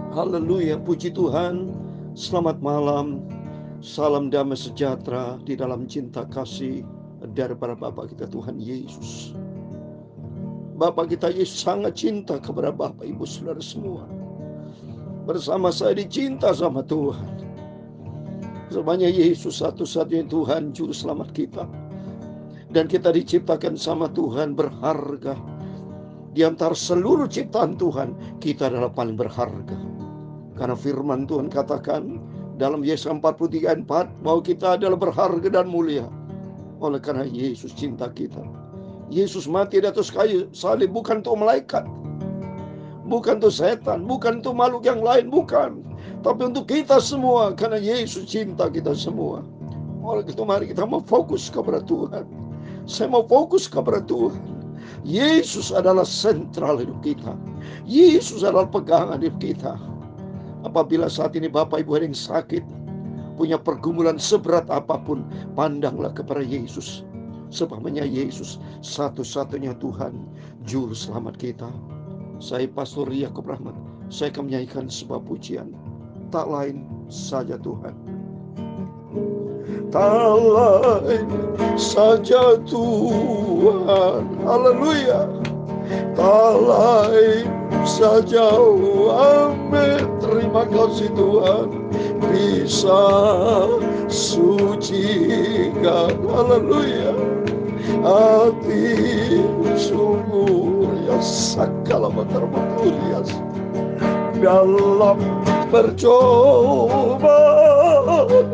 Haleluya, puji Tuhan. Selamat malam. Salam damai sejahtera di dalam cinta kasih daripada Bapa kita Tuhan Yesus. Bapa kita Yesus sangat cinta kepada Bapak Ibu Saudara semua. Bersama saya dicinta sama Tuhan. Sebenarnya Yesus satu-satunya Tuhan juru selamat kita. Dan kita diciptakan sama Tuhan berharga. Di antara seluruh ciptaan Tuhan, kita adalah paling berharga. Karena firman Tuhan katakan dalam Yesaya 43 ayat 4 bahwa kita adalah berharga dan mulia. Oleh karena Yesus cinta kita. Yesus mati di atas kayu salib bukan untuk malaikat, bukan untuk setan, bukan untuk makhluk yang lain, bukan. Tapi untuk kita semua, karena Yesus cinta kita semua. Oleh itu mari kita mau fokus kepada Tuhan. Saya mau fokus kepada Tuhan. Yesus adalah sentral hidup kita. Yesus adalah pegangan hidup kita. Apabila saat ini Bapak Ibu ada yang sakit, punya pergumulan seberat apapun, pandanglah kepada Yesus. Sebabnya Yesus satu-satunya Tuhan, juru selamat kita. Saya Pastor Yaakob Rahmat, saya akan menyanyikan sebuah pujian. Tak lain saja Tuhan. Tak lain saja Tuhan. Haleluya. Tak lain saja, amin. Terima kasih Tuhan, bisa sucikan, haleluya, hati sungguh ya sakala matar-maturias dalam percobaan,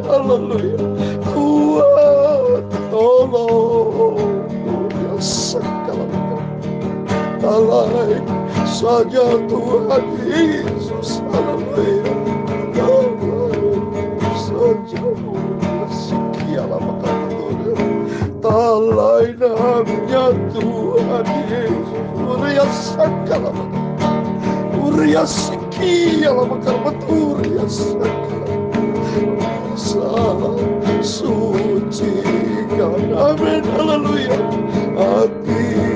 haleluya, kuat tolong ya sakala matar. Tak lain saja Tuhan Yesus, haleluya. Tak lain saja sekialah maka betul. Tak lain hanya Tuhan Yesus, Uria sakala maka Uria sekialah maka betul ya sakala bisa sucikan, amin, haleluya, hati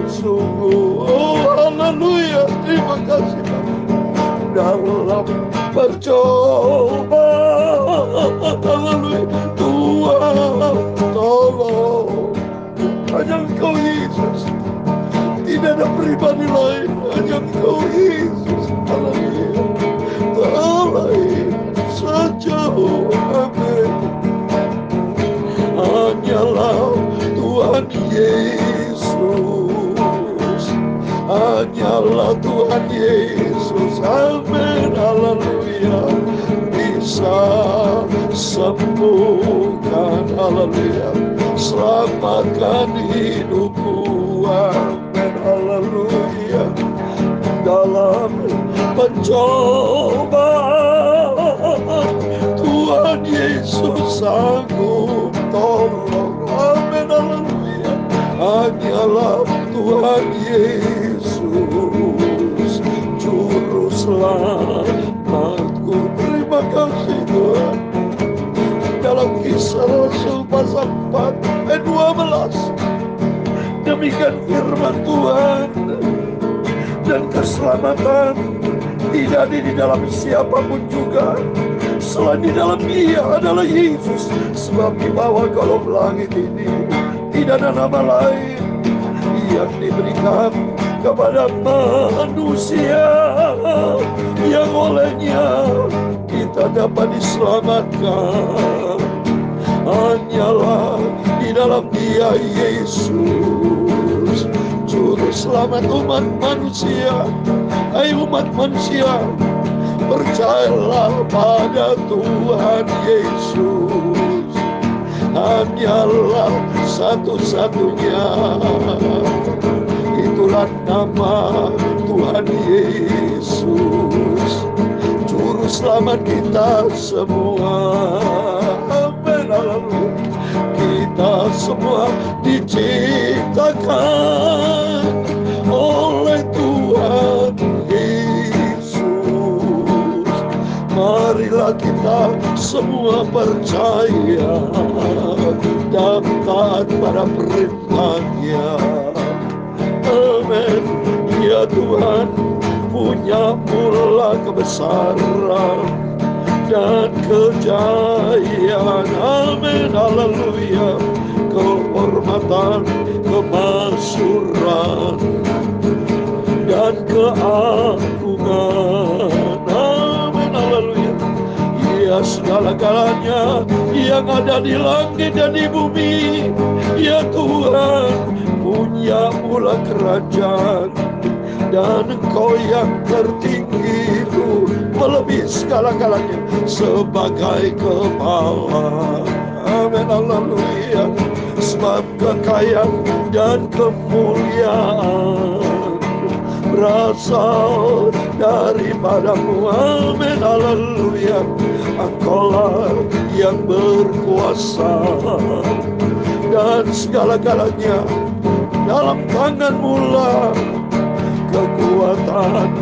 sungguh, oh haleluya, terima kasih dalam percobaan, haleluya, Tuhan tolong, hanya Engkau Yesus, tidak ada pribadi lain, hanya Engkau Yesus, haleluya, tak lain saja, amin, hanyalah Tuhan Yesus, hanyalah Tuhan Yesus, amin, haleluya, bisa sembuhkan, haleluya, selamatkan hidupku, amin, haleluya, dalam pencobaan Tuhan Yesus sanggup tolong, amin, haleluya, hanyalah Tuhan Yesus juru selamatku. Terima kasih Tuhan. Dalam Kisah Rasul pasal 4 ayat 12, demikian firman Tuhan, dan keselamatan tidak ada di dalam siapapun juga selain di dalam Dia adalah Yesus. Sebab di bawah kolom langit ini tidak ada nama lain yang diberikan kepada manusia yang olehnya kita dapat diselamatkan. Hanyalah di dalam Dia Yesus juru selamat umat manusia. Hai umat manusia, percayalah pada Tuhan Yesus, hanyalah satu-satunya. Itulah nama Tuhan Yesus, juru selamat kita semua, amin, haleluya. Kita semua diciptakan oleh Tuhan Yesus. Marilah kita semua percaya dan taat pada perintah-Nya. Amin. Ya Tuhan, puji Hanya mula kebesaran dan kejayaan. Amin, haleluya. Kehormatan, kemasyuran, dan keagungan. Amin, haleluya. Ya, segala-galanya yang ada di langit dan di bumi, ya Tuhan, punya mula kerajaan. Dan Engkau yang tertinggi itu melebihi segala-galanya sebagai kepala. Amin, haleluya. Sebab kekayaan dan kemuliaan berasal daripadamu. Amin, haleluya. Engkaulah yang berkuasa, dan segala-galanya dalam tangan-Mu lah kekuatan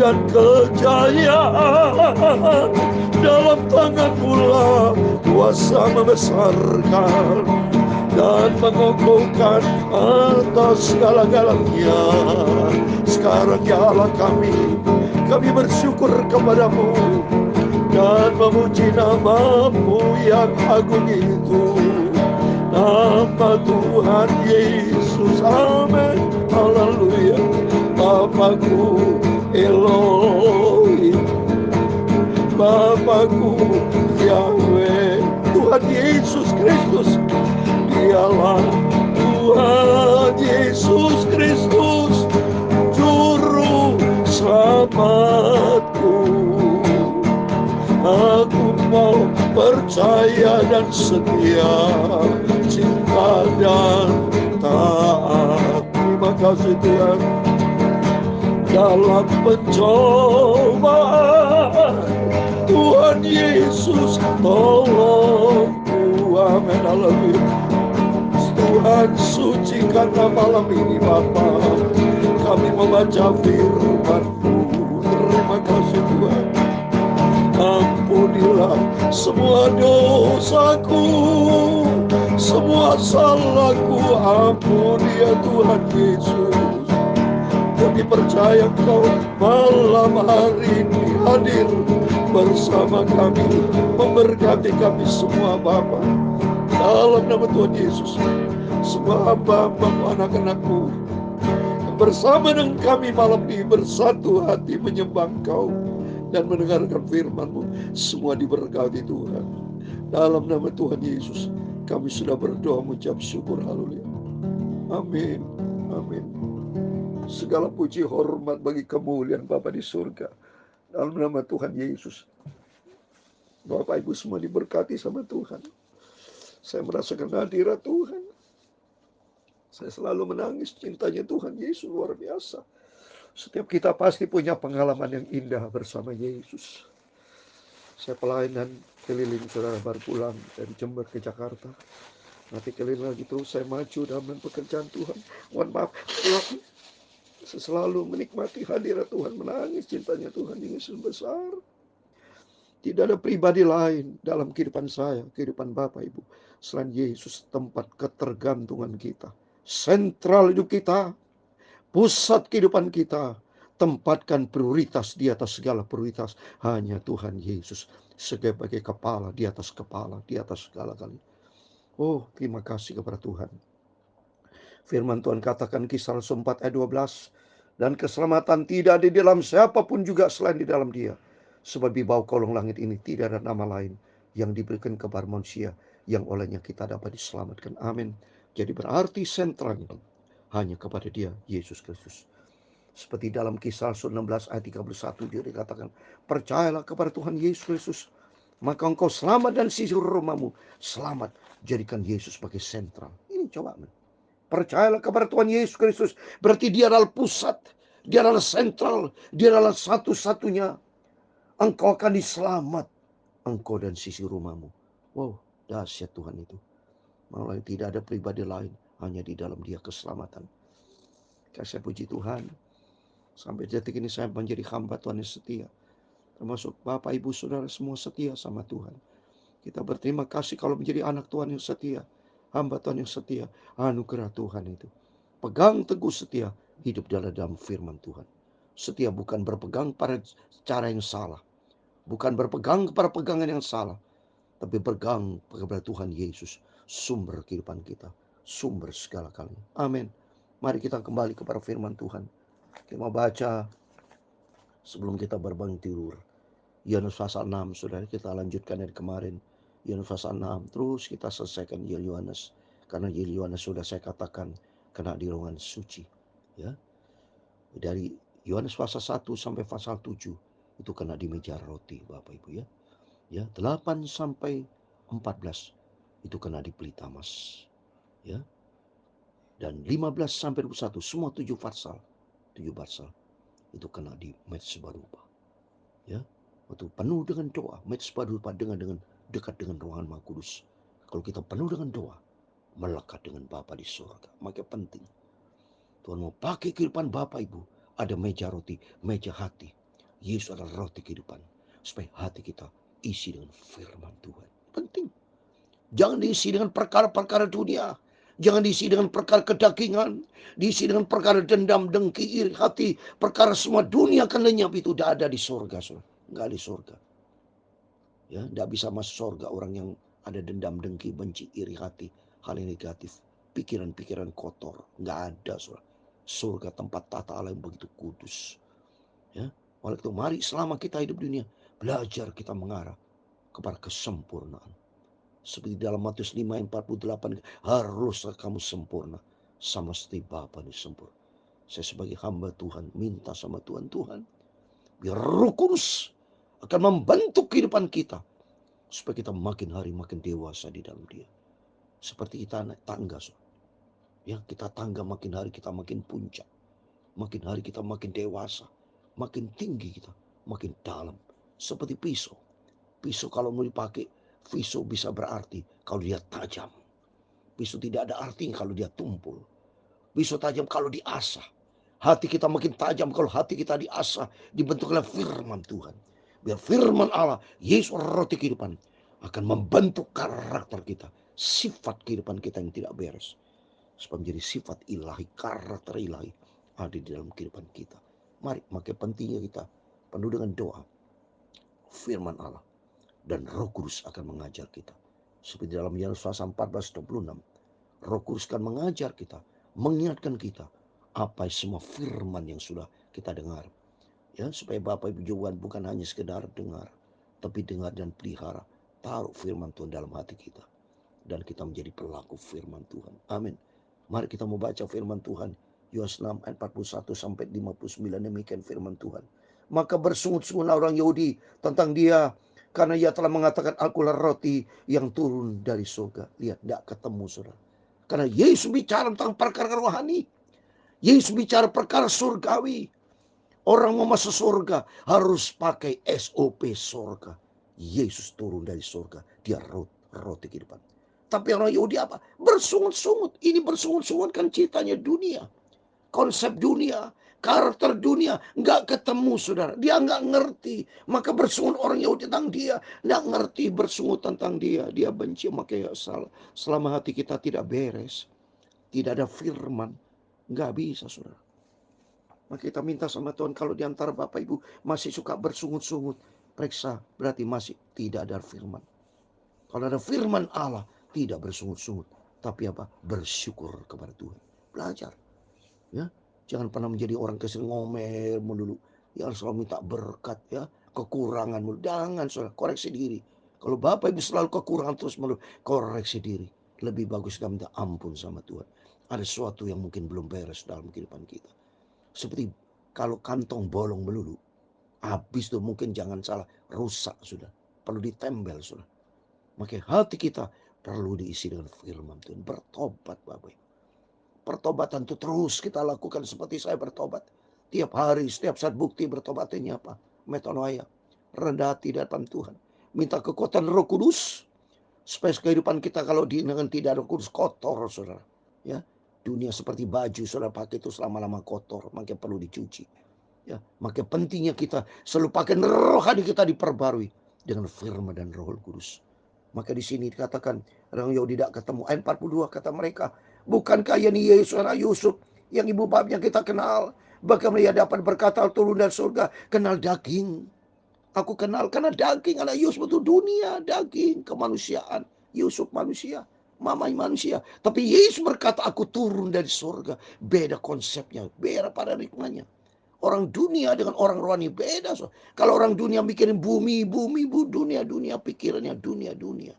dan kejayaan. Dalam tangan-Mu lah kuasa membesarkan dan mengokohkan atas segala-galanya. Sekarang ya Allah kami bersyukur kepadamu dan memuji nama-Mu yang agung itu, nama Tuhan Yesus. Amin, haleluya. Bapakku Elohim, Bapakku Yahweh, Tuhan Yesus Kristus, Dialah Tuhan Yesus Kristus, Juru Selamatku. Aku mau percaya dan setia, cinta dan taat. Terima kasih Tuhan. Dalam pencobaan, Tuhan Yesus tolongku. Amin, haleluya. Tuhan, sucikanlah malam ini Bapa, kami membaca firman-Mu. Terima kasih Tuhan. Ampunilah semua dosaku, semua salahku. Ampuni ya Tuhan Yesus. Kami percaya Engkau malam hari ini hadir bersama kami, memberkati kami semua Bapa. Dalam nama Tuhan Yesus, semua hamba-Mu, anak-anak-Mu bersama dengan kami malam ini bersatu hati menyembah Engkau dan mendengarkan firman-Mu. Semua diberkati Tuhan. Dalam nama Tuhan Yesus kami sudah berdoa mengucap syukur. Haleluya. Amin. Amin. Segala puji hormat bagi kemuliaan Bapa di surga. Dalam nama Tuhan Yesus. Bapak Ibu semua diberkati sama Tuhan. Saya merasakan hadirat Tuhan. Saya selalu menangis, cintanya Tuhan Yesus luar biasa. Setiap kita pasti punya pengalaman yang indah bersama Yesus. Saya pelayanan keliling, saudara, baru pulang dari Jember ke Jakarta. Nanti keliling lagi terus, saya maju dalam pekerjaan Tuhan. Mohon maaf, saya selalu menikmati hadirat Tuhan, menangis, cintanya Tuhan Yesus besar. Tidak ada pribadi lain dalam kehidupan saya, kehidupan Bapak Ibu, selain Yesus, tempat ketergantungan kita. Sentral hidup kita, pusat kehidupan kita. Tempatkan prioritas di atas segala prioritas. Hanya Tuhan Yesus sebagai kepala, di atas segala-galanya. Oh, terima kasih kepada Tuhan. Firman Tuhan katakan Kisah 4 ayat 12. Dan keselamatan tidak ada di dalam siapapun juga selain di dalam Dia. Sebab di bawah kolong langit ini tidak ada nama lain yang diberikan kepada manusia yang olehnya kita dapat diselamatkan. Amin. Jadi berarti sentralnya hanya kepada Dia, Yesus Kristus. Seperti dalam Kisah 16 ayat 31 dia dikatakan, percayalah kepada Tuhan Yesus Kristus, maka engkau selamat dan seluruh rumahmu selamat. Jadikan Yesus sebagai sentral. Ini coba. Percayalah kepada Tuhan Yesus Kristus, berarti Dia adalah pusat, Dia adalah sentral, Dia adalah satu-satunya. Engkau akan diselamat, engkau dan sisi rumahmu. Wow, dahsyat Tuhan itu. Malah tidak ada pribadi lain, hanya di dalam Dia keselamatan. Saya puji Tuhan, sampai detik ini saya menjadi hamba Tuhan yang setia. Termasuk Bapak, Ibu, Saudara semua setia sama Tuhan. Kita berterima kasih kalau menjadi anak Tuhan yang setia, hamba Tuhan yang setia. Anugerah Tuhan itu. Pegang teguh setia, hidup dalam firman Tuhan. Setia bukan berpegang pada cara yang salah, bukan berpegang kepada pegangan yang salah, tapi berpegang kepada Tuhan Yesus, sumber kehidupan kita, sumber segala galanya. Amin. Mari kita kembali kepada firman Tuhan. Kita mau baca sebelum kita berbangun tidur. Yohanes pasal 6, saudara, kita lanjutkan dari kemarin. Yohanes pasal 6, terus kita selesaikan Yohanes. Karena Yohanes sudah saya katakan kena di ruangan suci. Ya, dari Yohanes pasal 1 sampai pasal 7 itu kena di meja roti, Bapak Ibu ya. Ya, 8 sampai 14 itu kena di pelita emas. Ya. Dan 15 sampai 21 semua 7 pasal itu kena di mezbah rupa. Ya. Waktu penuh dengan doa, mezbah rupa dengan dekat dengan ruangan Maha Kudus. Kalau kita penuh dengan doa, melekat dengan Bapa di surga. Maka penting Tuhan mau pakai kehidupan Bapak Ibu. Ada meja roti, meja hati. Yesus adalah roti kehidupan. Supaya hati kita isi dengan firman Tuhan. Penting. Jangan diisi dengan perkara-perkara dunia. Jangan diisi dengan perkara kedagingan. Diisi dengan perkara dendam, dengki, iri hati. Perkara semua dunia akan lenyap, itu tidak ada di surga. Nggak di surga. Ya, tidak bisa masuk surga orang yang ada dendam, dengki, benci, iri hati. Hal yang negatif. Pikiran-pikiran kotor. Nggak ada. Surga tempat tata Allah yang begitu kudus. Ya, oleh itu mari selama kita hidup di dunia, belajar kita mengarah kepada kesempurnaan. Seperti dalam Matius 5 ayat 48, haruslah kamu sempurna sama seperti Bapa ini sempurna. Saya sebagai hamba Tuhan minta sama Tuhan, biar Roh Kudus akan membentuk kehidupan kita supaya kita makin hari makin dewasa di dalam Dia. Seperti kita naik tangga, ya, kita tangga makin hari kita makin puncak, makin hari kita makin dewasa, makin tinggi kita, makin dalam. Seperti pisau. Pisau kalau mau dipakai, pisau bisa berarti kalau dia tajam. Pisau tidak ada artinya kalau dia tumpul. Pisau tajam kalau diasah. Hati kita makin tajam kalau hati kita diasah, dibentuk oleh firman Tuhan. Biar firman Allah, Yesus roti kehidupan, akan membentuk karakter kita, sifat kehidupan kita yang tidak beres. Supaya menjadi sifat ilahi, karakter ilahi ada di dalam kehidupan kita. Mari, makin pentingnya kita penuh dengan doa, firman Allah, dan Roh Kudus akan mengajar kita. Seperti dalam Yohanes pasal 14:26, Roh Kudus akan mengajar kita, mengingatkan kita apa semua firman yang sudah kita dengar. Ya, supaya Bapak Ibu Johan bukan hanya sekedar dengar, tapi dengar dan pelihara. Taruh firman Tuhan dalam hati kita. Dan kita menjadi pelaku firman Tuhan. Amin. Mari kita mau baca firman Tuhan. Yohanes 6 ayat 41 sampai 59, demikian firman Tuhan. Maka bersungut-sungutlah orang Yahudi tentang dia, karena ia telah mengatakan, akulah roti yang turun dari surga. Lihat, tidak ketemu, saudara. Karena Yesus bicara tentang perkara rohani. Yesus bicara perkara surgawi. Orang mau masuk surga harus pakai SOP surga. Yesus turun dari surga. Dia roti kehidupan. Tapi orang Yahudi apa? Bersungut-sungut. Ini bersungut-sungut kan ceritanya dunia. Konsep dunia, karakter dunia. Nggak ketemu, saudara. Dia nggak ngerti. Maka bersungut orang Yahudi tentang dia. Nggak ngerti bersungut tentang dia. Dia benci, makanya salah. Selama hati kita tidak beres, tidak ada firman, nggak bisa, saudara. Maka kita minta sama Tuhan, kalau diantara Bapak Ibu masih suka bersungut-sungut, periksa, berarti masih tidak ada firman. Kalau ada firman Allah, tidak bersungut-sungut, tapi apa? Bersyukur kepada Tuhan. Belajar, ya. Jangan pernah menjadi orang kesel ngomel melulu. Ya, selalu minta berkat, ya. Kekurangan melulu. Jangan, saudara, koreksi diri. Kalau Bapak Ibu selalu kekurangan terus melulu, koreksi diri. Lebih bagus kita minta ampun sama Tuhan. Ada sesuatu yang mungkin belum beres dalam kehidupan kita. Seperti kalau kantong bolong melulu, habis tuh, mungkin jangan salah, rusak sudah. Perlu ditempel sudah. Maka hati kita perlu diisi dengan firman Tuhan. Bertobat, Bapak Ibu. Pertobatan itu terus kita lakukan seperti saya bertobat. Tiap hari, setiap saat bukti bertobatnya apa? Metanoia. Rendah hati di depan Tuhan. Minta kekuatan Roh Kudus. Supaya kehidupan kita kalau dengan tidak Roh Kudus kotor, saudara. Ya, dunia seperti baju saudara pakai itu selama-lama kotor, makanya perlu dicuci. Ya, makanya pentingnya kita selalu pakai rohani kita diperbarui dengan firman dan Roh Kudus. Maka di sini dikatakan orang Yahudi tidak ketemu. Ayat 42 kata mereka, bukankah ini Yesus anak Yusuf yang ibu bapaknya kita kenal? Bagaimana ia dapat berkata turun dari surga? Kenal daging. Aku kenal karena daging. Anak Yusuf itu dunia, daging, kemanusiaan. Yusuf manusia, Mama manusia. Tapi Yesus berkata aku turun dari surga. Beda konsepnya, beda paradigmanya. Orang dunia dengan orang rohani beda. Kalau orang dunia mikirin bumi, dunia, pikirannya dunia.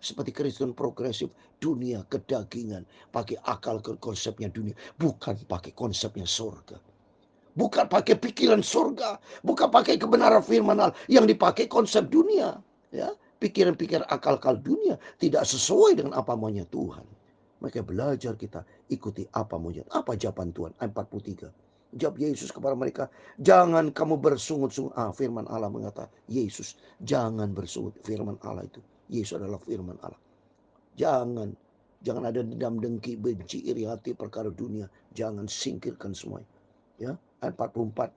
Seperti Kristen progresif, dunia kedagingan. Pakai akal ke konsepnya dunia. Bukan pakai konsepnya surga. Bukan pakai pikiran surga. Bukan pakai kebenaran firman Allah. Yang dipakai konsep dunia. Ya, pikiran-pikiran akal-akal dunia. Tidak sesuai dengan apa maunya Tuhan. Maka belajar kita ikuti apa maunya. Apa jawaban Tuhan? Ayat 43. Jawab Yesus kepada mereka, jangan kamu bersungut-sungut. Firman Allah mengatakan, Yesus, jangan bersungut. Firman Allah itu, Yesus adalah firman Allah. Jangan ada dendam, dengki, benci, iri hati, perkara dunia. Jangan singkirkan semuanya. Ya, ayat 44.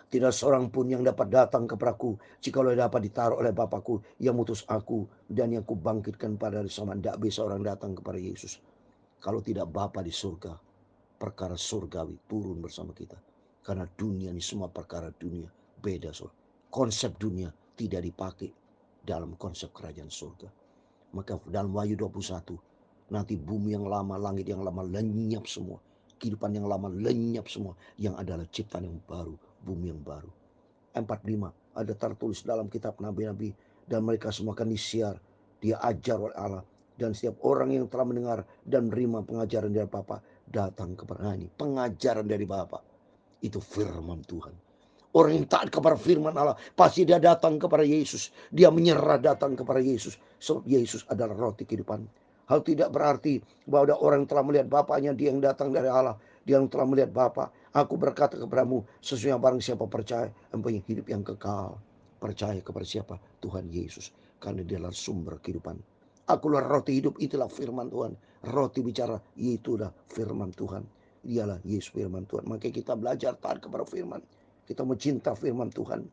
Tidak seorang pun yang dapat datang kepadaku jikalau dapat ditaruh oleh Bapakku yang mutus aku dan yang kubangkitkan pada hari zaman. Tidak bisa orang datang kepada Yesus kalau tidak Bapa di surga. Perkara surgawi turun bersama kita. Karena dunia ini semua perkara dunia. Beda soal. Konsep dunia tidak dipakai dalam konsep kerajaan surga. Maka dalam Wahyu 21. Nanti bumi yang lama, langit yang lama lenyap semua. Kehidupan yang lama lenyap semua. Yang adalah ciptaan yang baru. Bumi yang baru. 45. Ada tertulis dalam kitab nabi-nabi. Dan mereka semua akan disiar. Dia ajar oleh Allah. Dan setiap orang yang telah mendengar dan menerima pengajaran dari Bapa datang kepada ini. Pengajaran dari Bapa itu firman Tuhan. Orang yang taat kepada firman Allah pasti dia datang kepada Yesus. Dia menyerah datang kepada Yesus. Sebab Yesus adalah roti kehidupan. Hal tidak berarti bahwa ada orang yang telah melihat Bapaknya, dia yang datang dari Allah. Dia yang telah melihat Bapa. Aku berkata kepadamu, sesungguhnya barang siapa percaya mempunyai hidup yang kekal. Percaya kepada siapa? Tuhan Yesus. Karena dia adalah sumber kehidupan. Akulah roti hidup, itulah firman Tuhan. Roti bicara, itulah firman Tuhan. Dialah Yesus firman Tuhan. Maka kita belajar taat kepada firman. Kita mencinta firman Tuhan.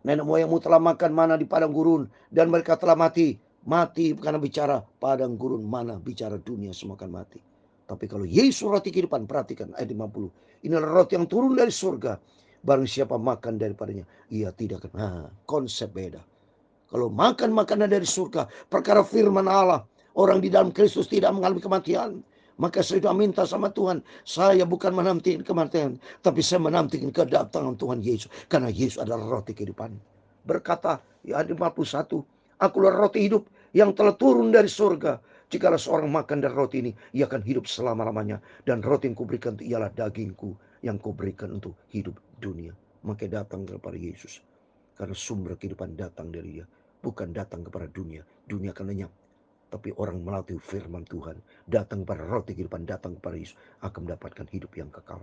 Nenek moyangmu telah makan mana di padang gurun dan mereka telah mati. Mati karena bicara padang gurun, mana bicara dunia semua akan mati. Tapi kalau Yesus roti kehidupan, perhatikan ayat 50. Inilah roti yang turun dari surga. Barang siapa makan daripadanya, ia tidak akan. Konsep beda. Kalau makan makanan dari surga, perkara firman Allah, orang di dalam Kristus tidak mengalami kematian. Maka saya sudah minta sama Tuhan, saya bukan menantikan kematian, tapi saya menantikan kedatangan Tuhan Yesus. Karena Yesus adalah roti kehidupan. Berkata, ya 51, akulah roti hidup yang telah turun dari surga. Jikalau seorang makan dari roti ini, ia akan hidup selama-lamanya. Dan roti yang kuberikan itu ialah dagingku yang kuberikan untuk hidup dunia. Maka datang kepada Yesus. Karena sumber kehidupan datang dari dia. Bukan datang kepada dunia. Dunia akan lenyap. Tapi orang melalui firman Tuhan. Datang kepada roti kehidupan. Datang kepada Yesus. Akan mendapatkan hidup yang kekal.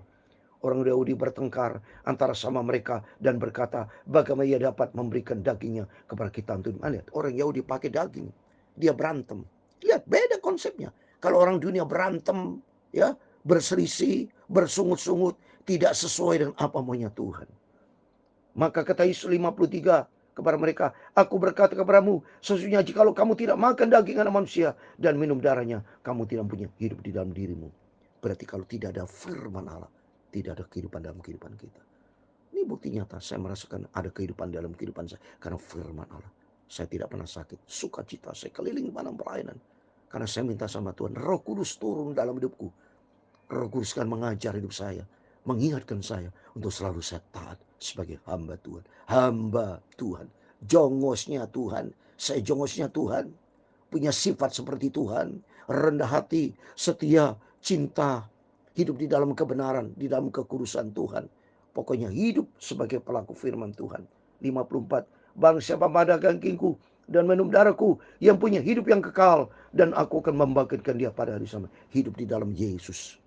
Orang Yahudi bertengkar antara sama mereka. Dan berkata. Bagaimana ia dapat memberikan dagingnya kepada kita. Lihat. Orang Yahudi pakai daging. Dia berantem. Lihat. Beda konsepnya. Kalau orang dunia berantem. Ya. Berselisih. Bersungut-sungut. Tidak sesuai dengan apa maunya Tuhan. Maka kata Yesus 53 kepada mereka, aku berkata kepadamu, sesungguhnya jikalau kamu tidak makan daging anak manusia dan minum darahnya, kamu tidak punya hidup di dalam dirimu. Berarti kalau tidak ada firman Allah, tidak ada kehidupan dalam kehidupan kita. Ini bukti nyata, saya merasakan ada kehidupan dalam kehidupan saya karena firman Allah. Saya tidak pernah sakit, sukacita, saya keliling padang pelayanan. Karena saya minta sama Tuhan, Roh Kudus turun dalam hidupku. Roh Kudus kan mengajar hidup saya, mengingatkan saya untuk selalu saya taat sebagai hamba Tuhan. Hamba Tuhan, jongosnya Tuhan, saya jongosnya Tuhan, punya sifat seperti Tuhan, rendah hati, setia, cinta, hidup di dalam kebenaran, di dalam kekudusan Tuhan. Pokoknya hidup sebagai pelaku firman Tuhan. 54, barang siapa pada dagingku dan minum darahku yang punya hidup yang kekal, dan aku akan membangkitkan dia pada hari sama. Hidup di dalam Yesus.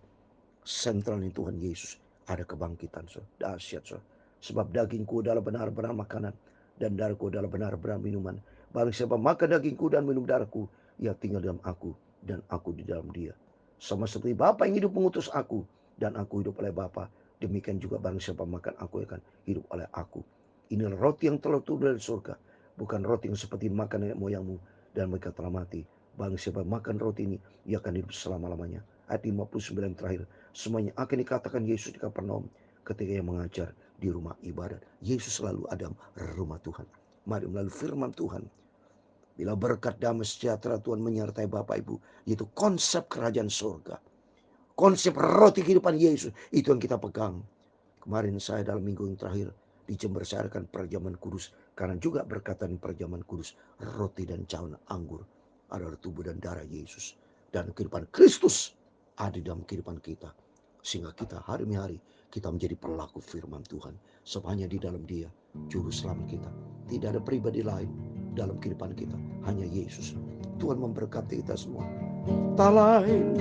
Sentralnya Tuhan Yesus. Ada kebangkitan, dahsyat. Sebab dagingku adalah benar-benar makanan dan darahku adalah benar-benar minuman. Barang siapa makan dagingku dan minum darahku, ia tinggal dalam aku dan aku di dalam dia. Sama seperti Bapa yang hidup mengutus aku dan aku hidup oleh Bapa, demikian juga barang siapa makan aku akan hidup oleh aku. Inilah roti yang telah turun dari surga, bukan roti yang seperti makan nenek moyangmu dan mereka telah mati. Barang siapa makan roti ini, ia akan hidup selama-lamanya. Ayat 59 terakhir. semuanya akan dikatakan Yesus di Kapernaum ketika ia mengajar di rumah ibadat. Yesus selalu ada rumah Tuhan. Mari melalui firman Tuhan, bila berkat damai sejahtera Tuhan menyertai Bapak Ibu, yaitu konsep kerajaan surga, konsep roti kehidupan Yesus, itu yang kita pegang. Kemarin saya dalam minggu yang terakhir di Jember saya adakan perjamuan kudus, karena juga berkatan perjamuan kudus, roti dan cawan anggur adalah tubuh dan darah Yesus, dan kehidupan Kristus ada di dalam kehidupan kita, sehingga kita hari-hari kita menjadi pelaku firman Tuhan. Sebab hanya di dalam Dia juru selamat kita, tidak ada pribadi lain dalam kehidupan kita, hanya Yesus. Tuhan memberkati kita semua. Tak lain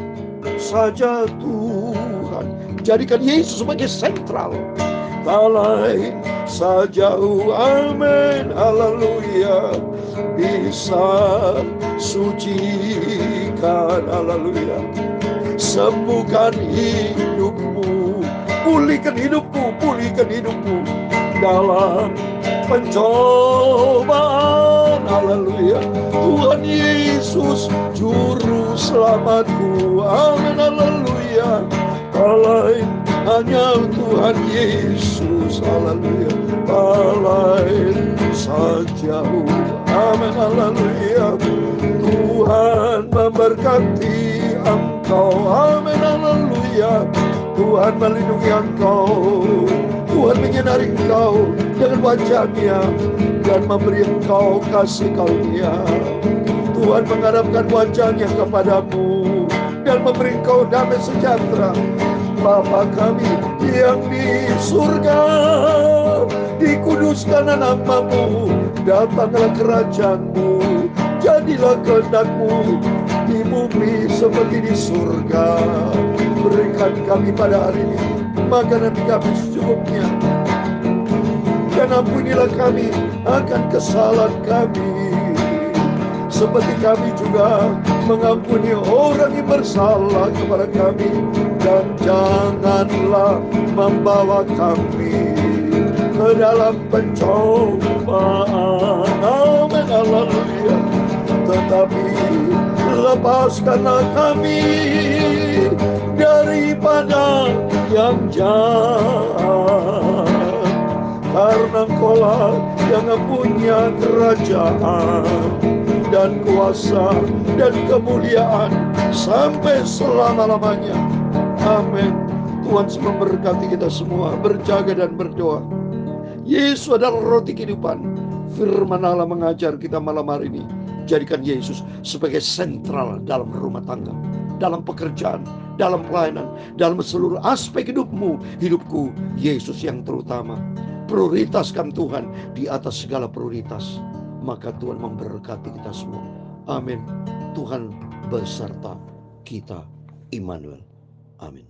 saja Tuhan, jadikan Yesus sebagai sentral. Tak lain saja, amin, haleluya, bisa sucikan, haleluya, sembuhkan hidupmu, pulihkan hidupmu, pulihkan hidupmu dalam pencobaan, haleluya. Tuhan Yesus juru selamatku, amin, haleluya. Tak lain hanya Tuhan Yesus, haleluya. Tak lain saja, amin, haleluya. Tuhan memberkati engkau, amin, haleluya. Tuhan melindungi engkau, Tuhan menyinari engkau dengan wajah-Nya dan memberi engkau kasih karunia. Tuhan menghadapkan wajah-Nya kepadamu dan memberi engkau damai sejahtera. Bapa kami yang di surga, dikuduskan namamu, datanglah kerajaan-Mu, jadilah kehendak-Mu di bumi seperti di surga. Berikan kami pada hari ini makanan kami secukupnya, dan ampunilah kami akan kesalahan kami, seperti kami juga mengampuni orang yang bersalah kepada kami. Dan janganlah membawa kami ke dalam pencobaan, amin, haleluya, tetapi lepaskanlah kami daripada yang jahat, karena Engkaulah yang punya kerajaan dan kuasa dan kemuliaan sampai selama-lamanya, amin. Tuhan memberkati kita semua, berjaga dan berdoa. Yesus adalah roti kehidupan. Firman Allah mengajar kita malam hari ini, jadikan Yesus sebagai sentral dalam rumah tangga, dalam pekerjaan, dalam pelayanan, dalam seluruh aspek hidupmu, hidupku, Yesus yang terutama. Prioritaskan Tuhan di atas segala prioritas, maka Tuhan memberkati kita semua, amin. Tuhan beserta kita, Immanuel, amin.